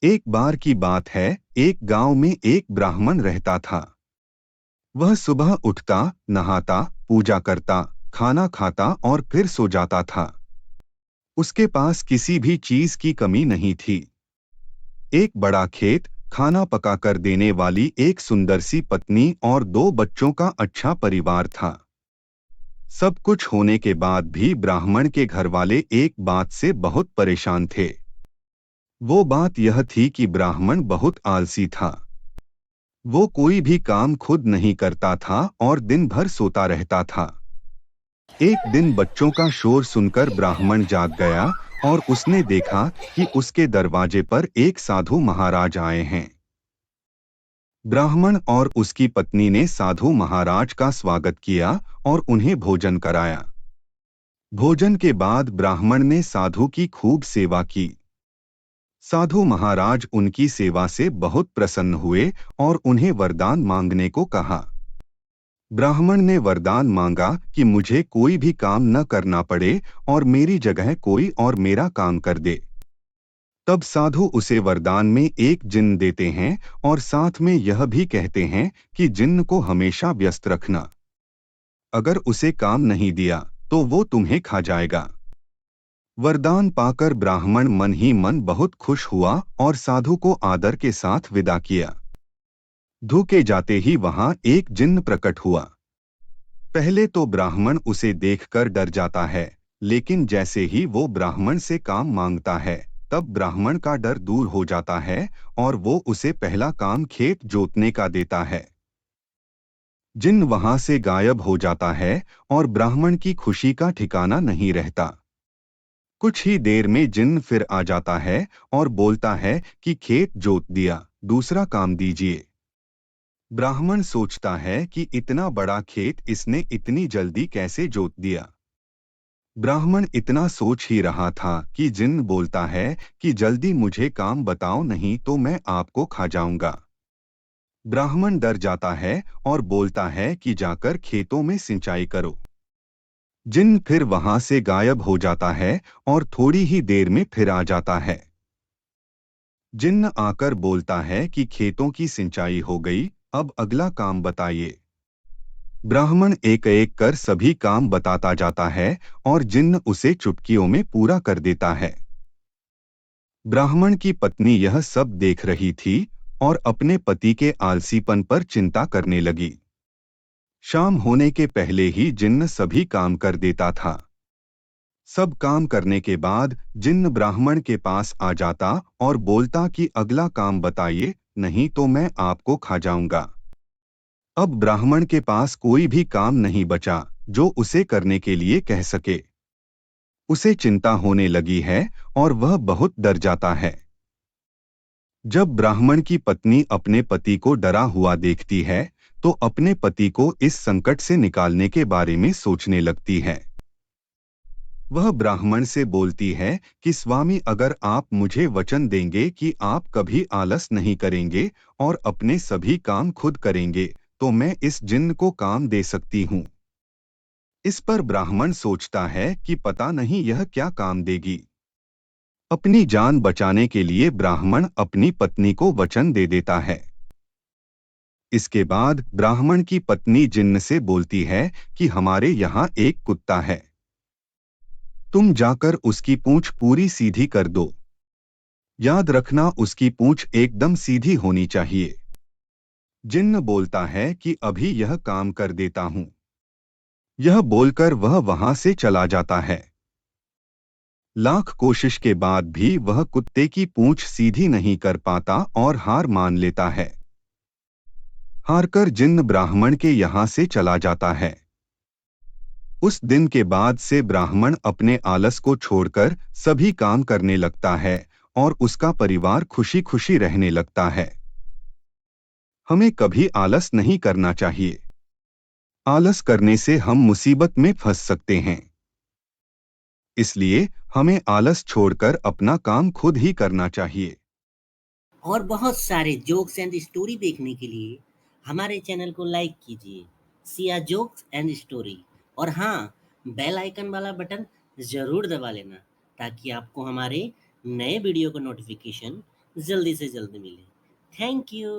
एक बार की बात है, एक गांव में एक ब्राह्मण रहता था। वह सुबह उठता, नहाता, पूजा करता, खाना खाता और फिर सो जाता था। उसके पास किसी भी चीज की कमी नहीं थी। एक बड़ा खेत, खाना पकाकर देने वाली एक सुंदर सी पत्नी और दो बच्चों का अच्छा परिवार था। सब कुछ होने के बाद भी ब्राह्मण के घरवाले एक बात से बहुत परेशान थे। वो बात यह थी कि ब्राह्मण बहुत आलसी था। वो कोई भी काम खुद नहीं करता था और दिन भर सोता रहता था। एक दिन बच्चों का शोर सुनकर ब्राह्मण जाग गया और उसने देखा कि उसके दरवाजे पर एक साधु महाराज आए हैं। ब्राह्मण और उसकी पत्नी ने साधु महाराज का स्वागत किया और उन्हें भोजन कराया। भोजन के बाद ब्राह्मण ने साधु की खूब सेवा की। साधु महाराज उनकी सेवा से बहुत प्रसन्न हुए और उन्हें वरदान मांगने को कहा। ब्राह्मण ने वरदान मांगा कि मुझे कोई भी काम न करना पड़े और मेरी जगह कोई और मेरा काम कर दे। तब साधु उसे वरदान में एक जिन्न देते हैं और साथ में यह भी कहते हैं कि जिन्न को हमेशा व्यस्त रखना। अगर उसे काम नहीं दिया तो वो तुम्हें खा जाएगा। वरदान पाकर ब्राह्मण मन ही मन बहुत खुश हुआ और साधु को आदर के साथ विदा किया। धूके जाते ही वहां एक जिन्न प्रकट हुआ। पहले तो ब्राह्मण उसे देखकर डर जाता है, लेकिन जैसे ही वो ब्राह्मण से काम मांगता है, तब ब्राह्मण का डर दूर हो जाता है और वो उसे पहला काम खेत जोतने का देता है। जिन्न वहां से गायब हो जाता है और ब्राह्मण की खुशी का ठिकाना नहीं रहता। कुछ ही देर में जिन्न फिर आ जाता है और बोलता है कि खेत जोत दिया, दूसरा काम दीजिए। ब्राह्मण सोचता है कि इतना बड़ा खेत इसने इतनी जल्दी कैसे जोत दिया। ब्राह्मण इतना सोच ही रहा था कि जिन्न बोलता है कि जल्दी मुझे काम बताओ, नहीं तो मैं आपको खा जाऊंगा। ब्राह्मण डर जाता है और बोलता है कि जाकर खेतों में सिंचाई करो। जिन्न फिर वहां से गायब हो जाता है और थोड़ी ही देर में फिर आ जाता है। जिन्न आकर बोलता है कि खेतों की सिंचाई हो गई, अब अगला काम बताइए। ब्राह्मण एक एक कर सभी काम बताता जाता है और जिन्न उसे चुटकियों में पूरा कर देता है। ब्राह्मण की पत्नी यह सब देख रही थी और अपने पति के आलसीपन पर चिंता करने लगी। शाम होने के पहले ही जिन्न सभी काम कर देता था। सब काम करने के बाद जिन्न ब्राह्मण के पास आ जाता और बोलता कि अगला काम बताइए, नहीं तो मैं आपको खा जाऊंगा। अब ब्राह्मण के पास कोई भी काम नहीं बचा जो उसे करने के लिए कह सके। उसे चिंता होने लगी है और वह बहुत डर जाता है। जब ब्राह्मण की पत्नी अपने पति को डरा हुआ देखती है, तो अपने पति को इस संकट से निकालने के बारे में सोचने लगती है। वह ब्राह्मण से बोलती है कि स्वामी, अगर आप मुझे वचन देंगे कि आप कभी आलस नहीं करेंगे और अपने सभी काम खुद करेंगे, तो मैं इस जिन्न को काम दे सकती हूँ। इस पर ब्राह्मण सोचता है कि पता नहीं यह क्या काम देगी। अपनी जान बचाने के लिए ब्राह्मण अपनी पत्नी को वचन दे देता है। इसके बाद ब्राह्मण की पत्नी जिन्न से बोलती है कि हमारे यहाँ एक कुत्ता है, तुम जाकर उसकी पूंछ पूरी सीधी कर दो। याद रखना, उसकी पूंछ एकदम सीधी होनी चाहिए। जिन्न बोलता है कि अभी यह काम कर देता हूं। यह बोलकर वह वहां से चला जाता है। लाख कोशिश के बाद भी वह कुत्ते की पूंछ सीधी नहीं कर पाता और हार मान लेता है। हारकर जिन्न ब्राह्मण के यहाँ से चला जाता है। उस दिन के बाद से ब्राह्मण अपने आलस को छोड़कर सभी काम करने लगता है और उसका परिवार खुशी खुशी रहने लगता है। हमें कभी आलस नहीं करना चाहिए। आलस करने से हम मुसीबत में फंस सकते हैं। इसलिए हमें आलस छोड़कर अपना काम खुद ही करना चाहिए। और बहुत सारे जोक्स एंड स्टोरी देखने के लिए हमारे चैनल को लाइक कीजिए, सिया जोक्स एंड स्टोरी। और हाँ, बेल आइकन वाला बटन ज़रूर दबा लेना ताकि आपको हमारे नए वीडियो का नोटिफ़िकेशन जल्दी से जल्दी मिले। Thank you.